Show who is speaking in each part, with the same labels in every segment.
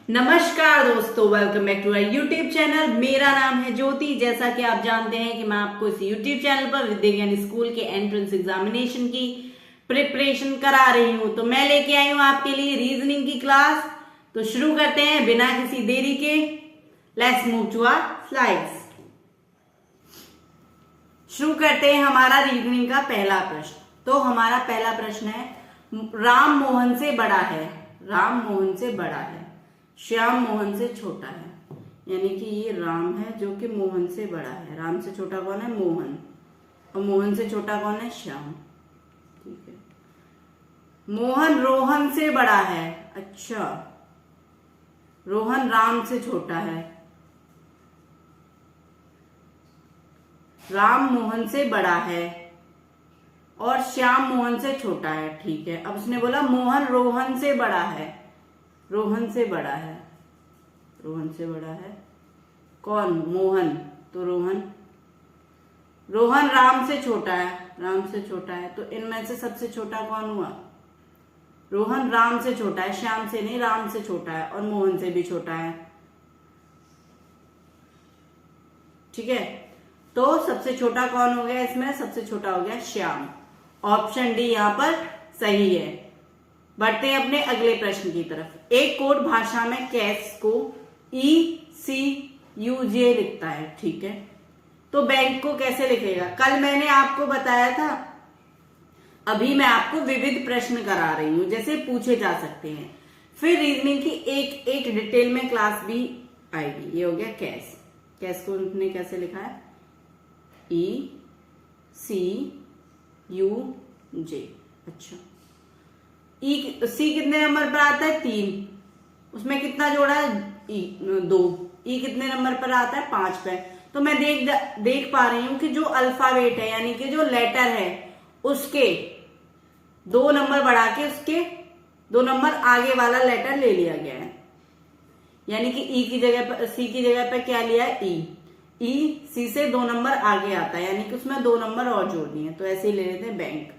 Speaker 1: नमस्कार दोस्तों, welcome back to our YouTube channel. मेरा नाम है ज्योति। जैसा कि आप जानते हैं कि मैं आपको इस यूट्यूब चैनल पर विद्या ज्ञान स्कूल के एंट्रेंस एग्जामिनेशन की प्रिपरेशन करा रही हूं। तो मैं लेके आई हूं आपके लिए रीजनिंग की क्लास। तो शुरू करते हैं बिना किसी देरी के। Let's move to our slides. शुरू करते हैं हमारा रीजनिंग का पहला प्रश्न। तो हमारा पहला प्रश्न है, राम मोहन से बड़ा है। राम मोहन से बड़ा है, श्याम मोहन से छोटा है। यानी कि ये राम है जो कि मोहन से बड़ा है। राम से छोटा कौन है? मोहन। और मोहन से छोटा कौन है? श्याम। ठीक है। मोहन रोहन से बड़ा है। अच्छा, रोहन राम से छोटा है। राम मोहन से बड़ा है और श्याम मोहन से छोटा है। ठीक है। अब उसने बोला मोहन रोहन से बड़ा है। रोहन से बड़ा है। रोहन से बड़ा है कौन? मोहन। तो रोहन। रोहन राम से छोटा है। राम से छोटा है। तो इनमें से सबसे छोटा कौन हुआ? रोहन राम से छोटा है, श्याम से नहीं, राम से छोटा है और मोहन से भी छोटा है। ठीक है। तो सबसे छोटा कौन हो गया इसमें? सबसे छोटा हो गया श्याम। ऑप्शन डी यहां पर सही है। बढ़ते हैं अपने अगले प्रश्न की तरफ। एक कोड भाषा में कैश को ECUJ लिखता है। ठीक है। तो बैंक को कैसे लिखेगा? कल मैंने आपको बताया था। अभी मैं आपको विविध प्रश्न करा रही हूं, जैसे पूछे जा सकते हैं। फिर रीजनिंग की एक एक डिटेल में क्लास भी आएगी। ये हो गया कैश। कैश को उन्होंने कैसे लिखा है? ECUJ। अच्छा, सी कितने नंबर पर आता है? 3। उसमें कितना जोड़ा है? 2। ई कितने नंबर पर आता है? 5 पे। तो मैं देख पा रही हूं कि जो अल्फाबेट है, यानी कि जो लेटर है, उसके 2 नंबर बढ़ा के उसके 2 नंबर आगे वाला लेटर ले लिया गया है। यानी कि ई की जगह पर, सी की जगह पर क्या लिया है? ई सी से 2 नंबर आगे आता है, यानी कि उसमें 2 नंबर और जोड़ दिए। तो ऐसे ही ले लेते हैं बैंक।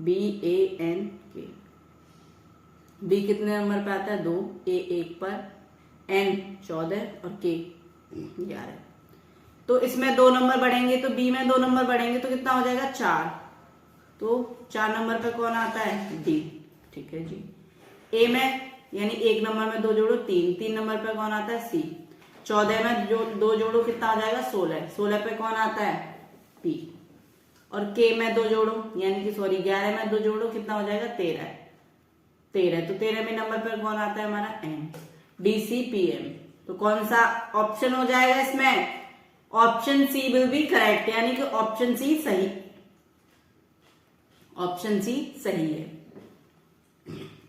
Speaker 1: BANK। बी कितने नंबर पे आता है? 2। ए 1 पर, N 14 और K 11। तो इसमें 2 नंबर बढ़ेंगे, तो बी में 2 नंबर बढ़ेंगे तो कितना हो जाएगा? 4। तो 4 नंबर पे कौन आता है? डी। ठीक है जी। ए में यानी 1 नंबर में 2 जोड़ो 3। 3 नंबर पे कौन आता है? सी। 14 में 2 जोड़ो कितना आ जाएगा? 16। 16 पे कौन आता है? पी। और के में 2 जोड़ो, यानी कि 11 में 2 जोड़ो कितना हो जाएगा? 13। 13। तो 13वें नंबर पर कौन आता है हमारा? एम। DCPM। तो कौन सा ऑप्शन हो जाएगा इसमें? Option C will be correct, यानी कि ऑप्शन सी सही। ऑप्शन सी सही है।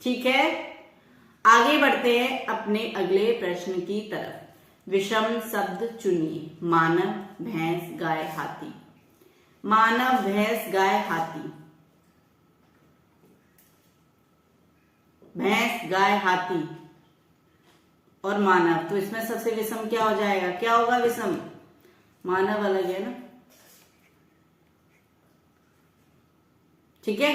Speaker 1: ठीक है। आगे बढ़ते हैं अपने अगले प्रश्न की तरफ। विषम शब्द चुनिए। मानव, भैंस, गाय, हाथी। मानव, भैंस, गाय, हाथी। भैंस, गाय, हाथी और मानव। तो इसमें सबसे विषम क्या हो जाएगा? क्या होगा विषम? मानव अलग है ना। ठीक है।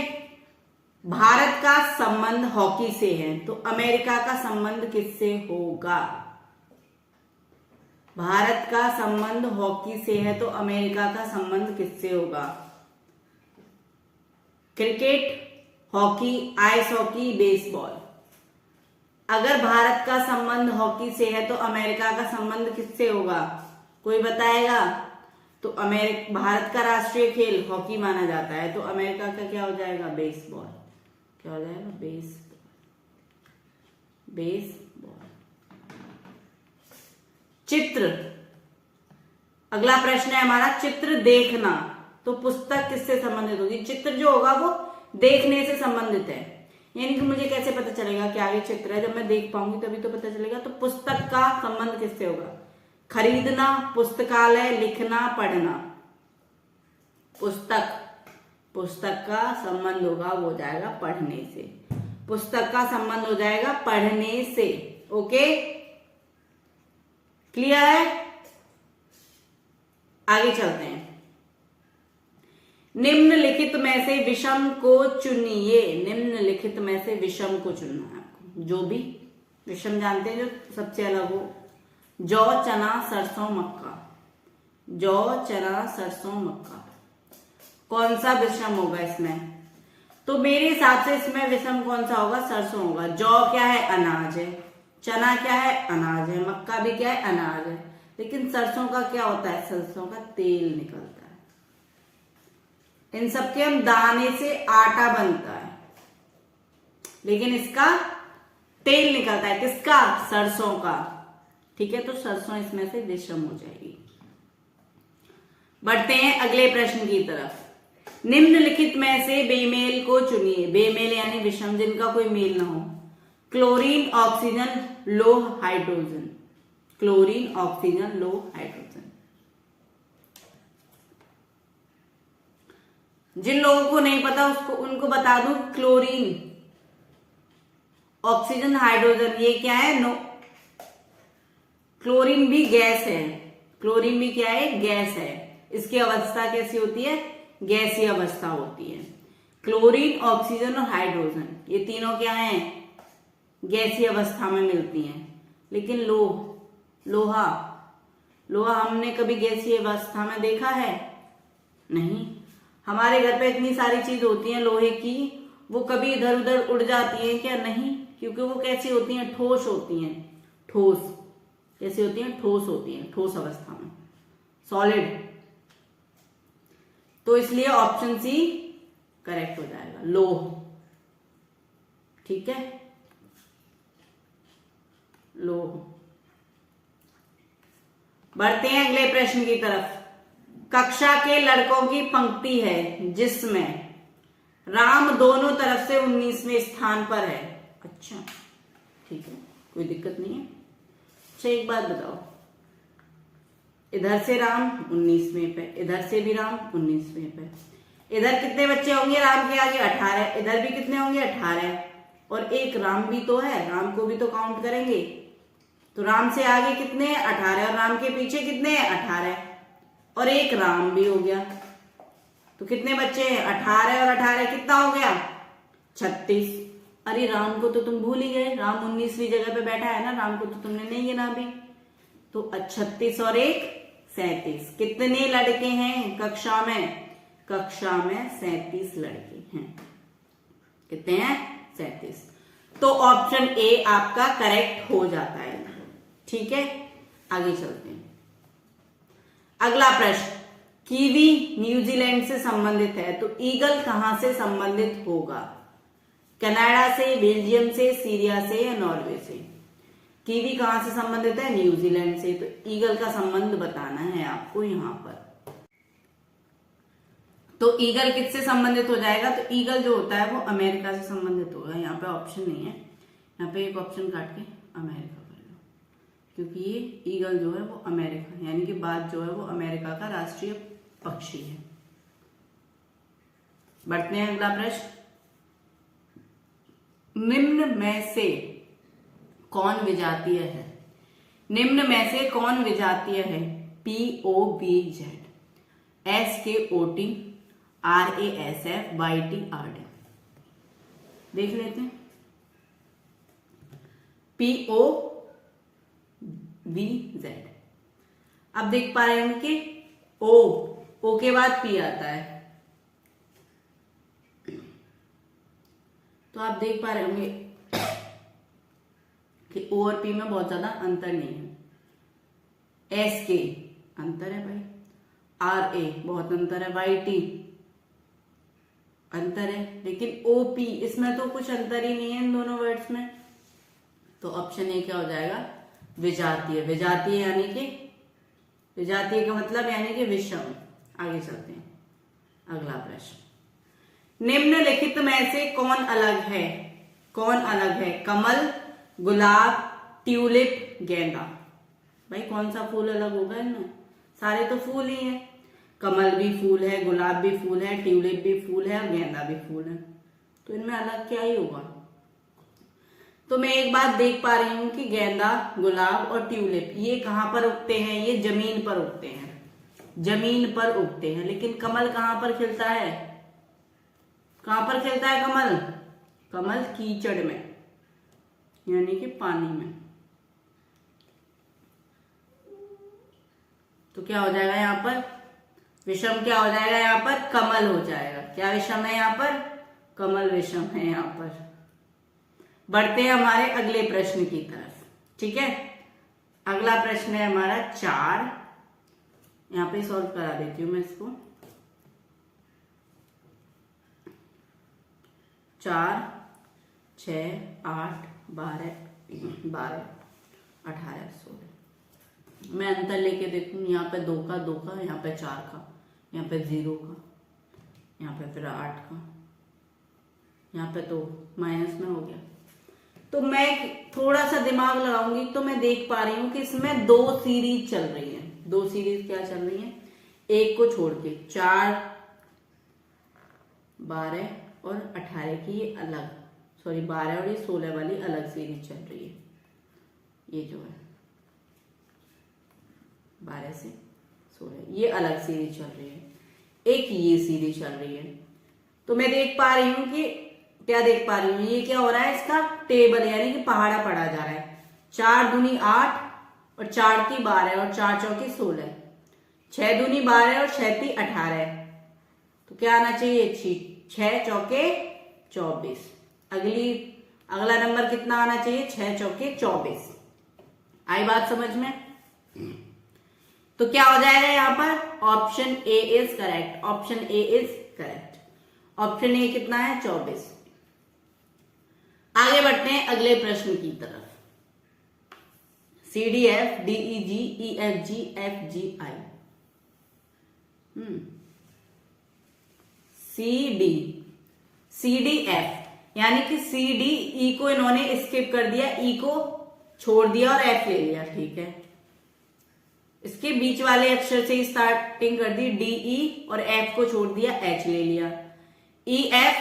Speaker 1: भारत का संबंध हॉकी से है, तो अमेरिका का संबंध किससे होगा? भारत का संबंध हॉकी से है, तो अमेरिका का संबंध किससे होगा? Cricket, hockey, ice hockey, baseball. अगर भारत का संबंध हॉकी से है तो अमेरिका का संबंध किससे होगा? कोई बताएगा? तो भारत का राष्ट्रीय खेल हॉकी माना जाता है, तो अमेरिका का क्या हो जाएगा? बेसबॉल। क्या हो जाएगा? बेसबॉल। बेसबॉल। चित्र। अगला प्रश्न है हमारा, चित्र देखना। तो पुस्तक किससे संबंधित होगी? चित्र जो होगा वो देखने से संबंधित है। यानी कि मुझे कैसे पता चलेगा कि आगे चित्र है? जब मैं देख पाऊंगी तभी तो पता चलेगा। तो पुस्तक का संबंध किससे होगा? खरीदना, पुस्तकालय, लिखना, पढ़ना। पुस्तक का संबंध होगा वो हो जाएगा पढ़ने से। पुस्तक का संबंध हो जाएगा पढ़ने से। ओके, क्लियर है? आगे चलते हैं। निम्नलिखित में से विषम को चुनिए। निम्नलिखित में से विषम को चुनना है आपको, जो भी विषम जानते हैं जो सबसे अलग हो। जौ, चना, सरसों, मक्का। जौ, चना, सरसों, मक्का, कौन सा विषम होगा इसमें? तो मेरे हिसाब से इसमें विषम कौन सा होगा? सरसों होगा। जौ क्या है? अनाज है। चना क्या है? अनाज है। मक्का भी क्या है? अनाज है। लेकिन सरसों का क्या होता है? सरसों का तेल निकलता है। इन सबके हम दाने से आटा बनता है, लेकिन इसका तेल निकलता है। किसका? सरसों का। ठीक है, तो सरसों इसमें से विषम हो जाएगी। बढ़ते हैं अगले प्रश्न की तरफ। निम्नलिखित में से बेमेल को चुनिए। बेमेल यानी विषम, जिनका कोई मेल ना हो। क्लोरीन, ऑक्सीजन, लोह, हाइड्रोजन। क्लोरीन, ऑक्सीजन, लोह, हाइड्रोजन। जिन लोगों को नहीं पता उनको बता दूं, क्लोरीन, ऑक्सीजन, हाइड्रोजन, ये क्या है? नो, क्लोरीन भी गैस है। क्लोरीन भी क्या है? गैस है। इसकी अवस्था कैसी होती है? गैसीय अवस्था होती है। क्लोरीन, ऑक्सीजन और हाइड्रोजन, ये तीनों क्या हैं? गैसीय अवस्था में मिलती हैं। लेकिन लोहा हमने कभी गैसीय अवस्था में देखा है? नहीं। हमारे घर पे इतनी सारी चीज होती हैं लोहे की, वो कभी इधर उधर उड़ जाती हैं क्या? नहीं, क्योंकि वो कैसी होती हैं? ठोस होती हैं। ठोस कैसी होती हैं? ठोस होती हैं, ठोस अवस्था में, सॉलिड। तो इसलिए ऑप्शन सी करेक्ट हो जाएगा, लोह। ठीक है, लोह। बढ़ते हैं अगले प्रश्न की तरफ। कक्षा के लड़कों की पंक्ति है जिसमें राम दोनों तरफ से 19वें स्थान पर है। अच्छा, ठीक है, कोई दिक्कत नहीं है। अच्छा, एक बात बताओ, इधर से राम 19वें पे, इधर से भी राम 19वें पे। इधर कितने बच्चे होंगे राम के आगे? 18। इधर भी कितने होंगे? 18। और एक राम भी तो है, राम को भी तो काउंट करेंगे। तो राम से आगे कितने हैं? 18। और राम के पीछे कितने हैं? 18। और एक राम भी हो गया, तो कितने बच्चे हैं? 18 और 18 कितना हो गया? 36। अरे राम को तो तुम भूल ही गए, राम 19वीं जगह पे बैठा है ना, राम को तो तुमने नहीं गिना अभी। तो 36 और 1 37। कितने लड़के हैं कक्षा में? कक्षा में 37 लड़के हैं। कितने हैं? 37। तो ऑप्शन ए आपका करेक्ट हो जाता है। ठीक है, आगे चलते हैं। अगला प्रश्न, कीवी न्यूजीलैंड से संबंधित है, तो ईगल कहां से संबंधित होगा? कनाडा से, बेल्जियम से, सीरिया से या नॉर्वे से? कीवी कहां से संबंधित है? न्यूजीलैंड से। तो ईगल का संबंध बताना है आपको यहां पर। तो ईगल किससे संबंधित हो जाएगा? तो ईगल जो होता है वो अमेरिका से संबंधित होगा। यहाँ पे ऑप्शन नहीं है, यहाँ पे एक ऑप्शन काट के अमेरिका कर लो, क्योंकि ये ईगल जो है वो अमेरिका, यानी कि बाज जो है वो अमेरिका का राष्ट्रीय पक्षी है। बढ़ते हैं अगला प्रश्न। निम्न में से कौन विजातीय है? निम्न में से कौन विजातीय है? POBZ, SKOT, RASF, YT, RD। देख लेते हैं। POBZ। अब देख पा रहे हैं कि O के बाद P आता है, तो आप देख पा रहे होंगे कि O और P में बहुत ज्यादा अंतर नहीं है। SK अंतर है भाई, RA बहुत अंतर है, YT अंतर है, लेकिन OP इसमें तो कुछ अंतर ही नहीं है इन दोनों वर्ड्स में। तो ऑप्शन ए क्या हो जाएगा? विजातीय। विजातीय यानी कि, विजातीय का मतलब यानी कि विषम। आगे चलते हैं, अगला प्रश्न। निम्नलिखित में से कौन अलग है? कौन अलग है? कमल, गुलाब, ट्यूलिप, गेंदा। भाई कौन सा फूल अलग होगा इनमें? सारे तो फूल ही हैं। कमल भी फूल है, गुलाब भी फूल है, ट्यूलिप भी फूल है और गेंदा भी फूल है। तो इनमें अलग क्या ही होगा? तो मैं एक बात देख पा रही हूं कि गेंदा, गुलाब और ट्यूलिप ये कहां पर उगते हैं? ये जमीन पर उगते हैं, जमीन पर उगते हैं। लेकिन कमल कहां पर खिलता है? कहां पर खिलता है कमल? कमल कीचड़ में, यानी कि पानी में। तो क्या हो जाएगा यहाँ पर, विषम क्या हो जाएगा यहाँ पर, कमल हो जाएगा। क्या विषम है यहाँ पर, कमल विषम है यहाँ पर। बढ़ते हैं हमारे अगले प्रश्न की तरफ, ठीक है। अगला प्रश्न है हमारा 4, यहाँ पे सॉल्व करा देती हूं मैं इसको। 4, 6, 8, 12, 18, 16। मैं अंतर लेके देखूं, यहाँ पे 2 का 2 का, यहाँ पे 4 का, यहाँ पे 0 का, यहाँ पे फिर 8 का, यहाँ पे तो माइनस में हो गया। तो मैं थोड़ा सा दिमाग लगाऊंगी तो मैं देख पा रही हूं कि इसमें 2 सीरीज चल रही है। 2 सीरीज क्या चल रही है, एक को छोड़ के 4, 12 और 18 की ये अलग, सॉरी 12 और ये 16 वाली अलग सीरीज चल रही है। ये जो है 12 से 16 ये अलग सीरीज चल रही है, एक ये सीरीज चल रही है। तो मैं देख पा रही हूं कि क्या देख पा रही हूँ, ये क्या हो रहा है, इसका टेबल यानी कि पहाड़ा पढ़ा जा रहा है। 4 दूनी 8 और 4 की 12 और 4 चौकी 16, 6 दूनी 12 और 6 ती 18। तो क्या आना चाहिए, 6 चौके 24। अगला नंबर कितना आना चाहिए, 6 चौके 24। आई बात समझ में। तो क्या हो जाएगा यहाँ पर, option A is correct. Option A is correct. Option A कितना है, 24। आगे बढ़ते हैं अगले प्रश्न की तरफ। CDF DEG EFG FGI। CDF यानी कि CD, E को इन्होंने स्किप कर दिया, E को छोड़ दिया और F ले लिया, ठीक है। इसके बीच वाले अक्षर से स्टार्टिंग कर दी, DE और F को छोड़ दिया, H ले लिया। EF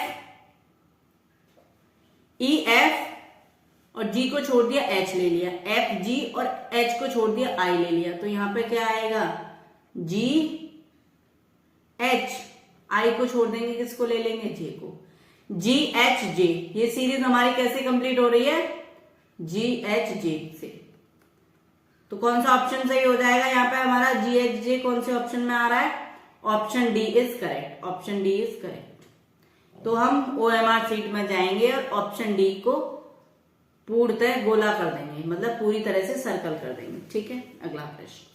Speaker 1: और G को छोड़ दिया, H ले लिया। FG और H को छोड़ दिया, I ले लिया। तो यहां पे क्या आएगा, GH, I को छोड़ देंगे, किसको ले लेंगे, J को। GHJ, ये सीरीज हमारी कैसे कंप्लीट हो रही है, GHJ से। तो कौन सा ऑप्शन सही हो जाएगा यहाँ पे हमारा, GHJ कौन से ऑप्शन में आ रहा है, option D is correct. Option D is correct. तो हम OMR सीट में जाएंगे और ऑप्शन डी को पूर्णतः गोला कर देंगे, मतलब पूरी तरह से सर्कल कर देंगे, ठीक है। अगला प्रश्न,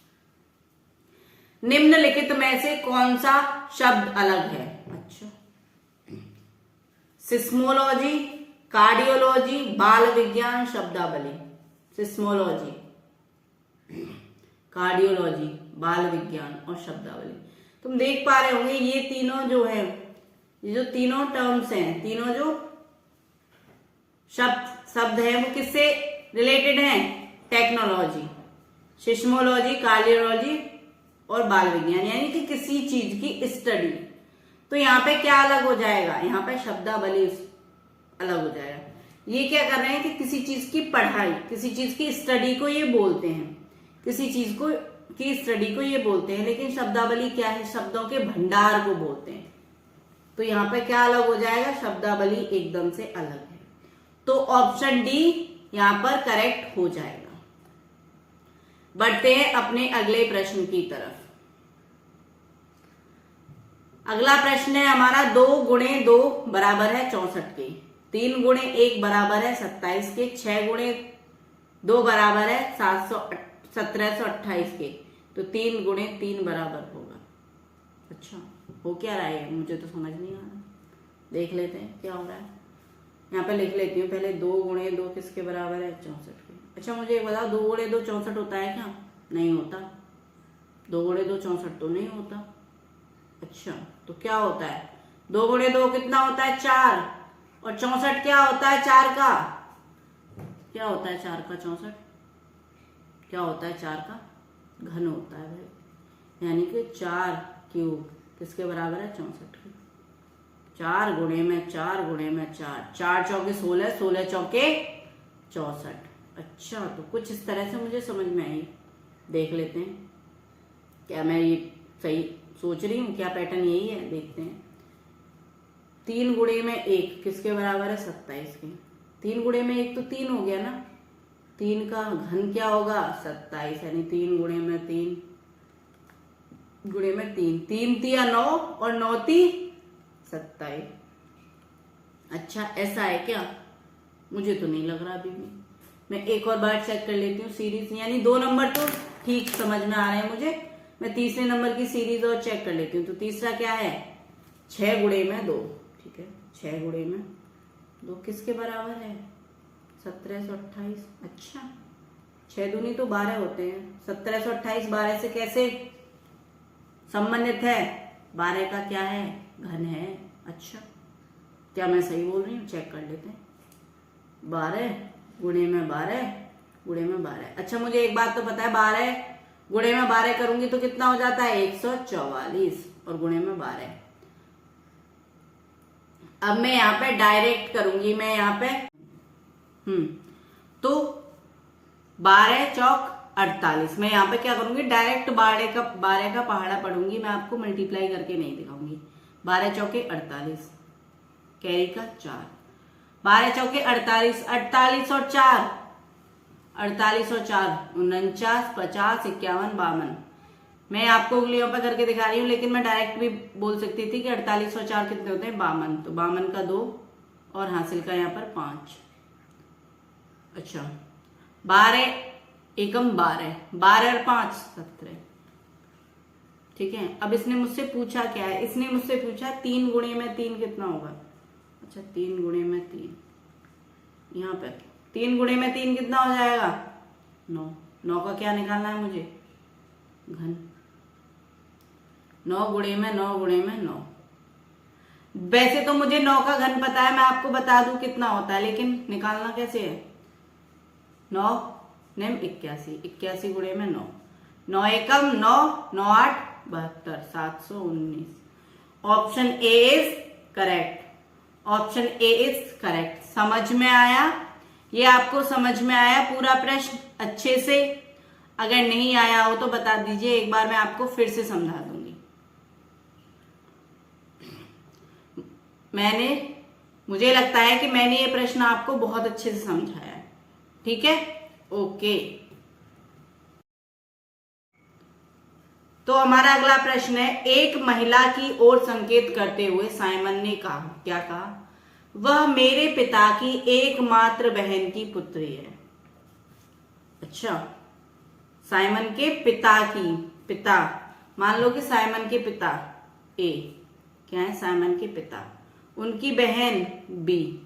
Speaker 1: निम्नलिखित में से कौन सा शब्द अलग है। अच्छा, सिस्मोलॉजी, कार्डियोलॉजी, बाल विज्ञान, शब्दावली। सिस्मोलॉजी, कार्डियोलॉजी, बाल विज्ञान और शब्दावली। तुम देख पा रहे होंगे ये तीनों जो है, ये जो तीनों टर्म्स हैं, तीनों जो शब्द है वो किससे रिलेटेड हैं, टेक्नोलॉजी, सिस्मोलॉजी, कार्डियोलॉजी और बाल विज्ञान, यानी कि किसी चीज की स्टडी। तो यहाँ पे क्या अलग हो जाएगा, यहाँ पे शब्दावली अलग हो जाएगा। ये क्या कर रहे हैं कि किसी चीज की पढ़ाई, किसी चीज की स्टडी को ये बोलते हैं, किसी चीज को की स्टडी को ये बोलते हैं। लेकिन शब्दावली क्या है, शब्दों के भंडार को बोलते हैं। तो यहाँ पे क्या अलग हो जाएगा, शब्दावली एकदम से अलग है। तो ऑप्शन डी यहाँ पर करेक्ट हो जाएगा। बढ़ते हैं अपने अगले प्रश्न की तरफ। अगला प्रश्न है हमारा 2 गुणे 2 बराबर है 64 के, 3 गुणे 1 बराबर है 27 के, 6 गुणे 2 बराबर है 1728 के। तो 3 गुणे 3 बराबर होगा। अच्छा, हो क्या रहा है मुझे तो समझ नहीं आ रहा, देख लेते हैं क्या हो रहा है। यहाँ पे लिख लेती हूँ पहले, 2 गुणे 2 किसके बराबर है, 64 के। अच्छा मुझे एक बताओ, 2 गुणे 2 64 होता है क्या, नहीं होता। 2 गुणे 2 64 तो नहीं होता। अच्छा, तो क्या होता है, 2 गुणे 2 कितना होता है, 4, और 64 क्या होता है 4 का, क्या होता है 4 का 64, क्या होता है 4 का घन होता है भाई, यानी कि 4 क्यूब किसके बराबर है, 64 के। 4 गुणे में 4 गुणे में 4, 4 चौके 16, 16 चौके 64। अच्छा, तो कुछ इस तरह से मुझे समझ में आई, देख लेते हैं क्या मैं ये सही सोच रही हूँ, क्या पैटर्न यही है, देखते हैं। 3 गुणे में 1 किसके बराबर है, 27 के। 3 गुणे में 1 तो 3 हो गया ना, 3 का घन क्या होगा 27, यानी 3 गुणे में 3 गुणे में 3, 3 तिया 9 और 9 ती 27। अच्छा ऐसा है क्या, मुझे तो नहीं लग रहा अभी भी। मैं एक और बार चेक कर लेती हूँ सीरीज, यानी 2 नंबर तो ठीक समझ में आ रहे हैं मुझे। मैं तीसरे नंबर की सीरीज और चेक कर लेती हूँ। तो तीसरा क्या है 6 गुणे में 2, ठीक है 6 गुणे में 2 किसके बराबर है 1728। अच्छा 6 दूनी तो 12 होते हैं, 1728 12 से कैसे संबंधित है, 12 का क्या है घन है। अच्छा क्या मैं सही बोल रही हूँ, चेक कर लेते हैं। 12 गुणे में 12 गुणे में 12। अच्छा मुझे एक बात तो पता है, 12 गुणे में 12 करूंगी तो कितना हो जाता है 144 और गुणे में 12। अब मैं यहाँ पे डायरेक्ट करूंगी, मैं यहाँ पे तो 12 चौक 48, मैं यहाँ पे क्या करूंगी डायरेक्ट 12 का पहाड़ा पढ़ूंगी, मैं आपको मल्टीप्लाई करके नहीं दिखाऊंगी। 12 चौके 48, कैरी का 4, 12 चौके 48, 48 और 4 48 और 4 49, 50, 51, 52। मैं आपको उंगलियों पर करके दिखा रही हूँ, लेकिन मैं डायरेक्ट भी बोल सकती थी कि 48 और 4 कितने होते हैं 52, तो 52 का 2 और हासिल का यहाँ पर 5। अच्छा 12 एकम 12, 12 और 5 17, ठीक है। अब इसने मुझसे पूछा क्या है, इसने मुझसे पूछा 3 गुणे में 3 कितना होगा। अच्छा 3 गुणे में 3, यहाँ पे 3 गुणे में 3 कितना हो जाएगा 9। 9 का क्या निकालना है मुझे घन, 9 गुणे में 9 गुणे में 9। वैसे तो मुझे 9 का घन पता है, मैं आपको बता दूं कितना होता है, लेकिन निकालना कैसे है 9 नेम 81, 81 गुणे में 9, 9 एकम 9, 9 8 72, 719। Option A is correct, option A is correct. समझ में आया, ये आपको समझ में आया पूरा प्रश्न अच्छे से? अगर नहीं आया हो तो बता दीजिए, एक बार मैं आपको फिर से समझा दूंगी। मुझे लगता है कि मैंने ये प्रश्न आपको बहुत अच्छे से समझाया है, ठीक है ओके। तो हमारा अगला प्रश्न है, एक महिला की ओर संकेत करते हुए साइमन ने कहा, क्या कहा, वह मेरे पिता की एकमात्र बहन की पुत्री है। अच्छा साइमन के पिता मान लो कि साइमन के पिता ए क्या है, साइमन के पिता, उनकी बहन बी,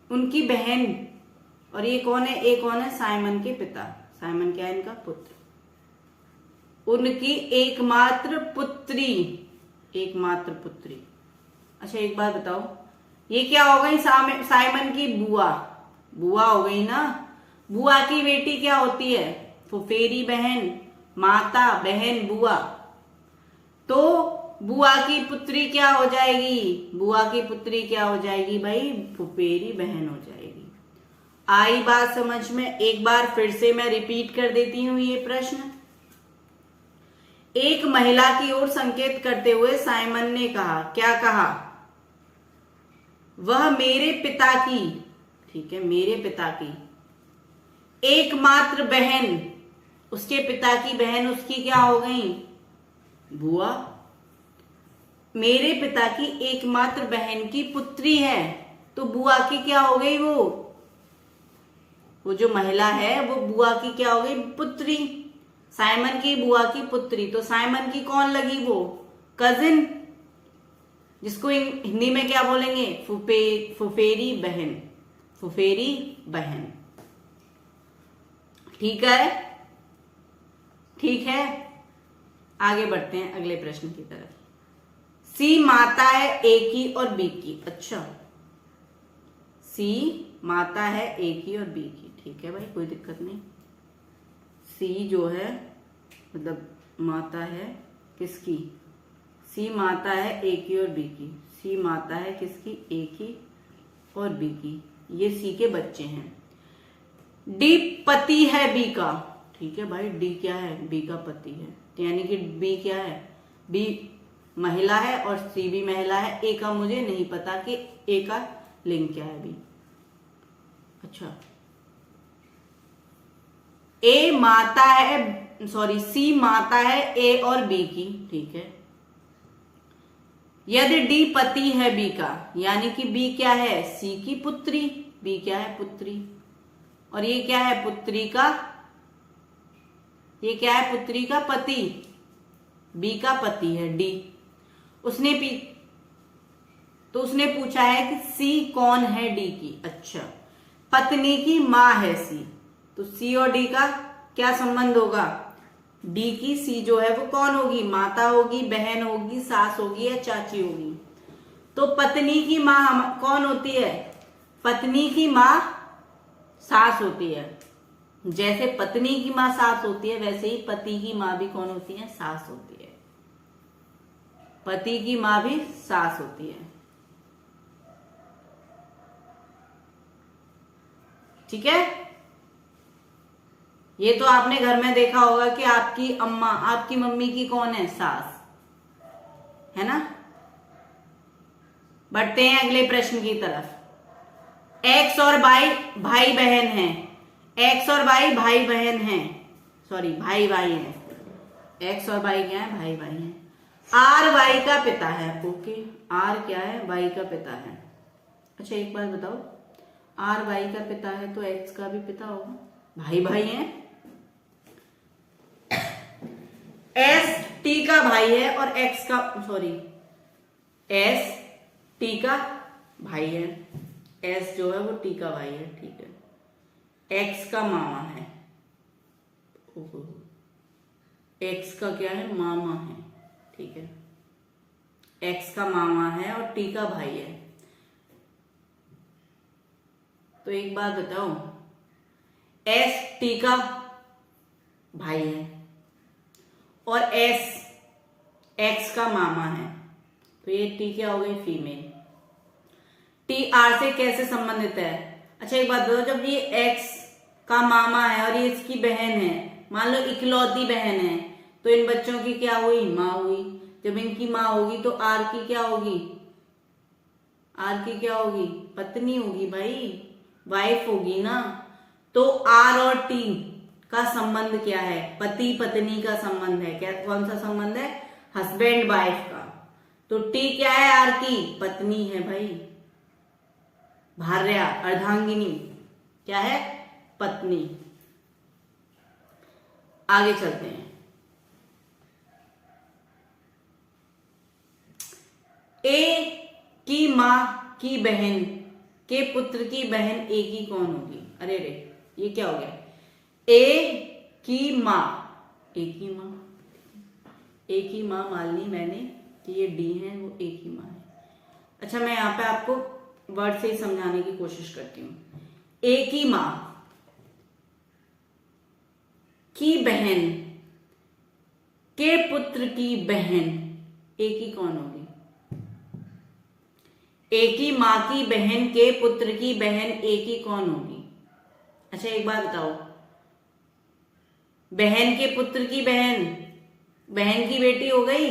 Speaker 1: उनकी बहन, और ये कौन है, ए कौन है साइमन के पिता, साइमन क्या है इनका पुत्र, उनकी एकमात्र पुत्री, एकमात्र पुत्री। अच्छा एक बात बताओ, ये क्या हो गई साइमन की बुआ, बुआ हो गई ना। बुआ की बेटी क्या होती है फुफेरी बहन, माता बहन बुआ, तो बुआ की पुत्री क्या हो जाएगी, बुआ की पुत्री क्या हो जाएगी भाई फुफेरी बहन हो जाएगी। आई बात समझ में? एक बार फिर से मैं रिपीट कर देती हूं ये प्रश्न। एक महिला की ओर संकेत करते हुए साइमन ने कहा, क्या कहा, वह मेरे पिता की, ठीक है मेरे पिता की एकमात्र बहन, उसके पिता की बहन उसकी क्या हो गई बुआ, मेरे पिता की एकमात्र बहन की पुत्री है, तो बुआ की क्या हो गई, वो जो महिला है वो बुआ की क्या हो गई पुत्री, साइमन की बुआ की पुत्री। तो साइमन की कौन लगी, वो कजिन, जिसको हिंदी में क्या बोलेंगे फुफेरी बहन, फुफेरी बहन। ठीक है, ठीक है आगे बढ़ते हैं अगले प्रश्न की तरफ। सी माता है ए की और बी की। अच्छा सी माता है ए की और बी की, ठीक है भाई कोई दिक्कत नहीं। सी जो है मतलब माता है किसकी, सी माता है ए की और बी की, सी माता है किसकी ए की और बी की, ये सी के बच्चे हैं। डी पति है बी का, ठीक है भाई डी क्या है बी का पति है, यानी कि बी क्या है, बी महिला है और सी भी महिला है। ए का मुझे नहीं पता कि ए का, लिंक क्या है बी। अच्छा, ए माता है, सॉरी सी माता है ए और बी की, ठीक है। यदि डी पति है बी का, यानी कि बी क्या है, सी की पुत्री, बी क्या है, पुत्री, और ये क्या है, पुत्री का, ये क्या है, पुत्री का पति, बी का पति है डी। उसने तो उसने पूछा है कि सी कौन है डी की। अच्छा, पत्नी की मां है सी, तो सी और डी का क्या संबंध होगा, डी की सी जो है वो कौन होगी, माता होगी, बहन होगी, सास होगी या चाची होगी। तो पत्नी की मां कौन होती है, पत्नी की मां सास होती है। जैसे पत्नी की मां सास होती है, वैसे ही पति की मां भी कौन होती है, सास होती है। पति की मां भी सास होती है, ठीक है। ये तो आपने घर में देखा होगा कि आपकी अम्मा, आपकी मम्मी की कौन है, सास, है ना। बढ़ते हैं अगले प्रश्न की तरफ। एक्स और वाई भाई बहन हैं, एक्स और वाई भाई बहन हैं, सॉरी भाई भाई हैं, एक्स और वाई क्या है, भाई भाई हैं। आर वाई का पिता है, ओके, आर क्या है, वाई का पिता है। अच्छा एक बात बताओ, आर वाई का पिता है तो एक्स का भी पिता होगा, भाई भाई हैं। एस टी का भाई है और एक्स का, सॉरी एस टी का भाई है, एस जो है वो टी का भाई है, ठीक है। एक्स का मामा है, एक्स का क्या है, मामा है, ठीक है। एक्स का मामा है और टी का भाई है। तो एक बात बताओ, एस टी का भाई है और एस एक्स का मामा है, तो ये टी क्या हो गई, फीमेल। टी आर से कैसे संबंधित है। अच्छा एक बात बताओ, जब ये एक्स का मामा है और ये इसकी बहन है, मान लो इकलौती बहन है, तो इन बच्चों की क्या हुई, माँ हुई। जब इनकी माँ होगी तो आर की क्या होगी, आर की क्या होगी, पत्नी होगी भाई, वाइफ होगी ना। तो आर और टी का संबंध क्या है, पति पत्नी का संबंध है, क्या कौन सा संबंध है, हस्बैंड वाइफ का। तो टी क्या है, आर की पत्नी है भाई, भार्या अर्धांगिनी क्या है, पत्नी। आगे चलते हैं। ए की मां की बहन के पुत्र की बहन ए की कौन होगी। अरे रे ये क्या हो गया, ए की मां, ए की मां, ए की मां मान ली मैंने कि ये डी है, वो ए की मां है। अच्छा मैं यहां पे आपको वर्ड से ही समझाने की कोशिश करती हूं। ए की मां की बहन के पुत्र की बहन ए की कौन होगी, ए की मां की बहन के पुत्र की बहन ए की कौन होगी। अच्छा एक बात बताओ, बहन के पुत्र की बहन, बहन की बेटी हो गई,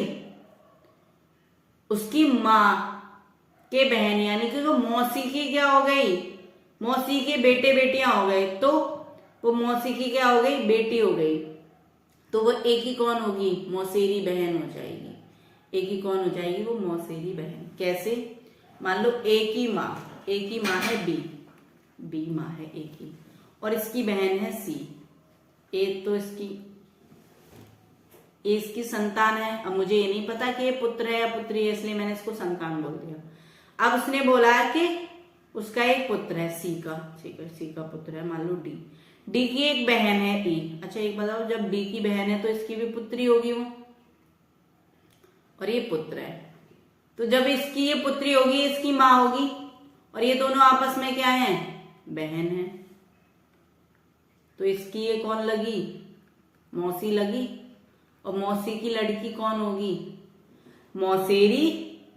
Speaker 1: उसकी मां के बहन यानी कि वो मौसी की क्या हो गई, मौसी के बेटे बेटियां हो गए, तो वो मौसी की क्या हो गई, बेटी हो गई। तो वो ए की कौन होगी, मौसेरी बहन हो जाएगी। ए की कौन हो जाएगी, वो मौसेरी बहन। कैसे, मान लो ए की मां है बी मां है ए की, और इसकी बहन है सी। ए तो इसकी संतान है। अब मुझे ये नहीं पता कि ये पुत्र है या पुत्री है, इसलिए मैंने इसको संतान बोल दिया। अब उसने बोला कि उसका एक पुत्र है सी का, ठीक है, सी का पुत्र है मान लो डी की एक बहन है ई। अच्छा एक बताओ, जब डी की बहन है तो इसकी भी पुत्री होगी वो, और ये पुत्र है, तो जब इसकी ये पुत्री होगी इसकी मां होगी, और ये दोनों आपस में क्या है, बहन है। तो इसकी ये कौन लगी, मौसी लगी, और मौसी की लड़की कौन होगी, मौसेरी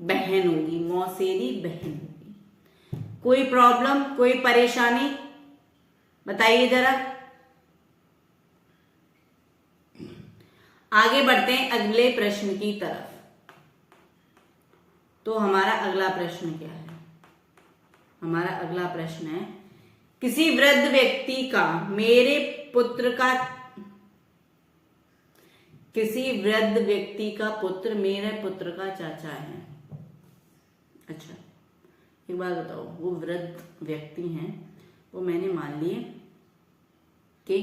Speaker 1: बहन होगी, मौसेरी बहन होगी। कोई प्रॉब्लम, कोई परेशानी बताइए जरा। आगे बढ़ते हैं अगले प्रश्न की तरफ। तो हमारा अगला प्रश्न क्या है, हमारा अगला प्रश्न है, किसी वृद्ध व्यक्ति का मेरे पुत्र का पुत्र मेरे पुत्र का चाचा है। अच्छा, एक बात बताओ, वो वृद्ध व्यक्ति हैं, वो मैंने मान लिए कि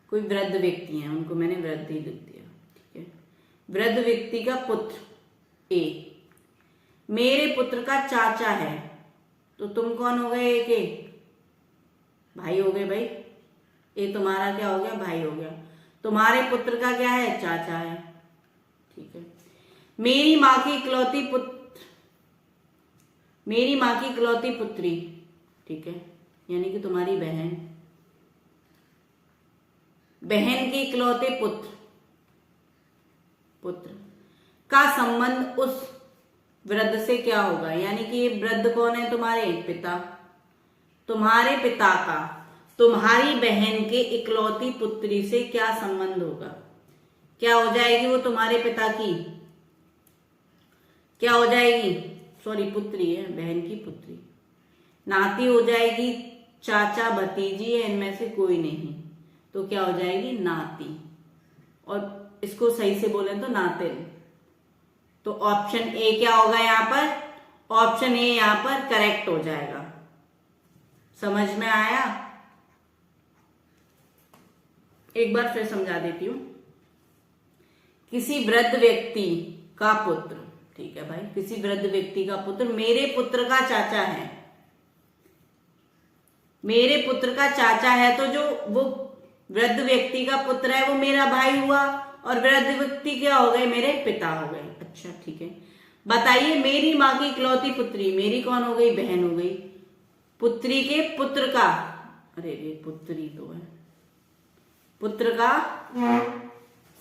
Speaker 1: कोई वृद्ध व्यक्ति हैं, उनको मैंने वृद्ध ही लिख दिया, ठीक है। वृद्ध व्यक्ति का पुत्र ए मेरे पुत्र का चाचा है, तो तुम कौन हो गए? के भाई हो गए भाई। ए तुम्हारा क्या हो गया? भाई हो गया। तुम्हारे पुत्र का क्या है? चाचा है, ठीक है। मेरी माँ की इकलौती पुत्री, ठीक है, यानी कि तुम्हारी बहन के इकलौते पुत्र का संबंध उस वृद्ध से क्या होगा? यानी कि ये वृद्ध कौन है? तुम्हारे पिता। तुम्हारे पिता का तुम्हारी बहन के इकलौती पुत्री से क्या संबंध होगा? क्या हो जाएगी वो? तुम्हारे पिता की क्या हो जाएगी? सॉरी, पुत्री है, बहन की पुत्री। नाती हो जाएगी, चाचा भतीजी है, इनमें से कोई नहीं, तो क्या हो जाएगी? नाती। और इसको सही से बोले तो नातिन। तो ऑप्शन ए क्या होगा यहाँ पर? ऑप्शन ए यहाँ पर करेक्ट हो जाएगा। समझ में आया? एक बार फिर समझा देती हूं। किसी वृद्ध व्यक्ति का पुत्र, ठीक है भाई, किसी वृद्ध व्यक्ति का पुत्र मेरे पुत्र का चाचा है। मेरे पुत्र का चाचा है, तो जो वो वृद्ध व्यक्ति का पुत्र है वो मेरा भाई हुआ, और वृद्ध व्यक्ति क्या हो गए? मेरे पिता हो गए। अच्छा, ठीक है। बताइए, मेरी माँ की इकलौती पुत्री, मेरी कौन हो गई? बहन हो गई। पुत्री के पुत्र का, अरे रे पुत्री तो है, पुत्र का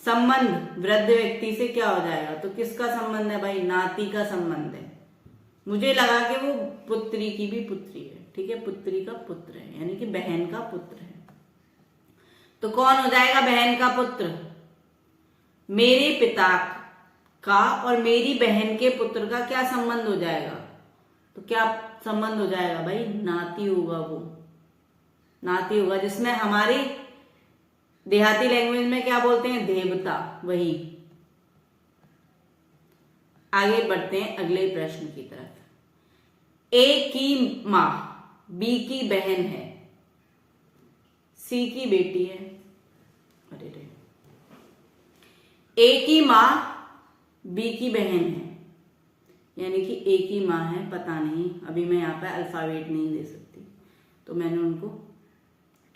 Speaker 1: संबंध वृद्ध व्यक्ति से क्या हो जाएगा? तो किसका संबंध है भाई? नाती का संबंध है। मुझे लगा कि वो पुत्री की भी पुत्री है, ठीक है, पुत्री का पुत्र है, यानी कि बहन का पुत्र है। तो कौन हो जाएगा बहन का पुत्र? मेरे पिता का और मेरी बहन के पुत्र का क्या संबंध हो जाएगा? तो क्या संबंध हो जाएगा भाई? नाती होगा, वो नाती होगा, जिसमें हमारी देहाती लैंग्वेज में क्या बोलते हैं? देवता, वही। आगे बढ़ते हैं अगले प्रश्न की तरफ। ए की मां बी की बहन है, सी की बेटी है। अरे रे, ए की मां बी की बहन है, यानी कि ए की मां है, पता नहीं, अभी मैं यहाँ पे अल्फाबेट नहीं दे सकती, तो मैंने उनको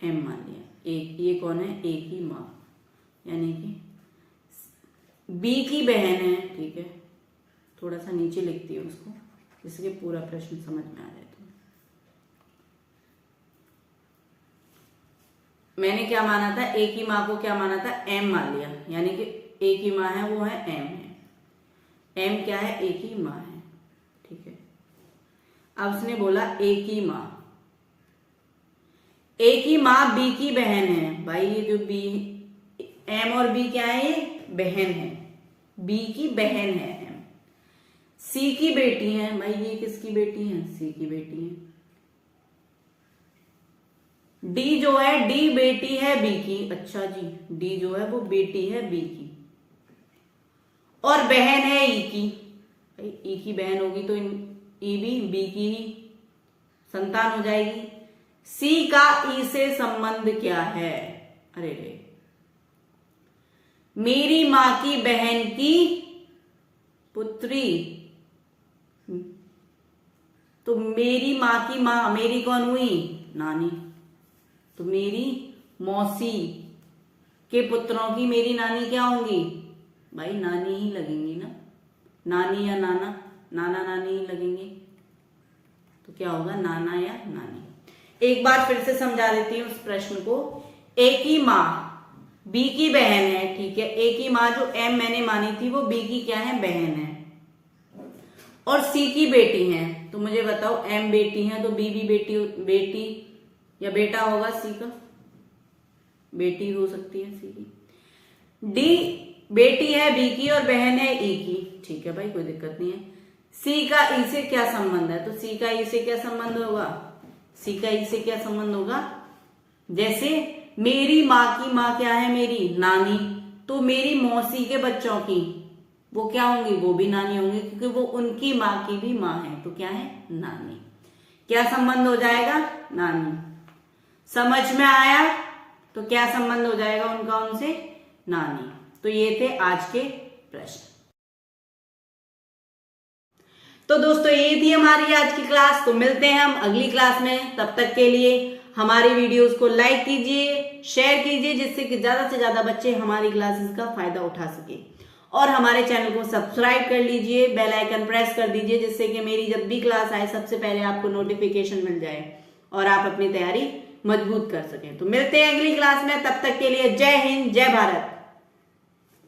Speaker 1: एम मान लिया। ये कौन है? ए की मां, यानी कि बी की बहन है, ठीक है। थोड़ा सा नीचे लिखती हूँ उसको, जिससे कि पूरा प्रश्न समझ में आ जाए। तो मैंने क्या माना था? ए की मां को क्या माना था? एम मान लिया, यानी कि ए की मां है वो है एम है। एम क्या है? ए की मां है, ठीक है। अब उसने बोला ए की मां, ए की मां बी की बहन है। भाई ये जो बी, एम और बी क्या है? ये बहन है, बी की बहन है एम। सी की बेटी है, भाई ये किसकी बेटी है? सी की बेटी है। डी जो है, डी बेटी है बी की। अच्छा जी, डी जो है वो बेटी है बी की, और बहन है ई की। भाई ई की बहन होगी तो ई भी बी की ही संतान हो जाएगी। सी का ई से संबंध क्या है? अरे रे, मेरी मां की बहन की पुत्री, तो मेरी मां की मां, मेरी कौन हुई? नानी। तो मेरी मौसी के पुत्रों की मेरी नानी क्या होंगी? भाई नानी ही लगेंगी ना, नानी या नाना, नाना नानी ही लगेंगे, तो क्या होगा? नाना या नानी। एक बार फिर से समझा देती हूँ उस प्रश्न को। ए की माँ बी की बहन है, ठीक है। ए की माँ जो एम मैंने मानी थी वो बी की क्या है? बहन है, और सी की बेटी है। तो मुझे बताओ, एम बेटी है तो बी भी बेटी या बेटा होगा। सी का बेटी हो सकती है सी की। डी बेटी है बी की और बहन है ई की, ठीक है भाई, कोई दिक्कत नहीं है। सी का ई से क्या संबंध है? तो सी का ई से क्या संबंध होगा? सी का ई से क्या संबंध होगा? जैसे मेरी माँ की माँ क्या है? मेरी नानी। तो मेरी मौसी के बच्चों की वो क्या होंगी? वो भी नानी होंगी, क्योंकि वो उनकी माँ की भी माँ है। तो क्या है? नानी। क्या संबंध हो जाएगा? नानी। समझ में आया? तो क्या संबंध हो जाएगा उनका उनसे? नानी। तो ये थे आज के प्रश्न। तो दोस्तों ये थी हमारी आज की क्लास। तो मिलते हैं हम अगली क्लास में। तब तक के लिए हमारी वीडियोस को लाइक कीजिए, शेयर कीजिए, जिससे कि ज्यादा से ज्यादा बच्चे हमारी क्लासेस का फायदा उठा सके। और हमारे चैनल को सब्सक्राइब कर लीजिए, बेल आइकन प्रेस कर दीजिए, जिससे कि मेरी जब भी क्लास आए सबसे पहले आपको नोटिफिकेशन मिल जाए और आप अपनी तैयारी मजबूत कर सकें। तो मिलते हैं अगली क्लास में। तब तक के लिए जय हिंद, जय भारत।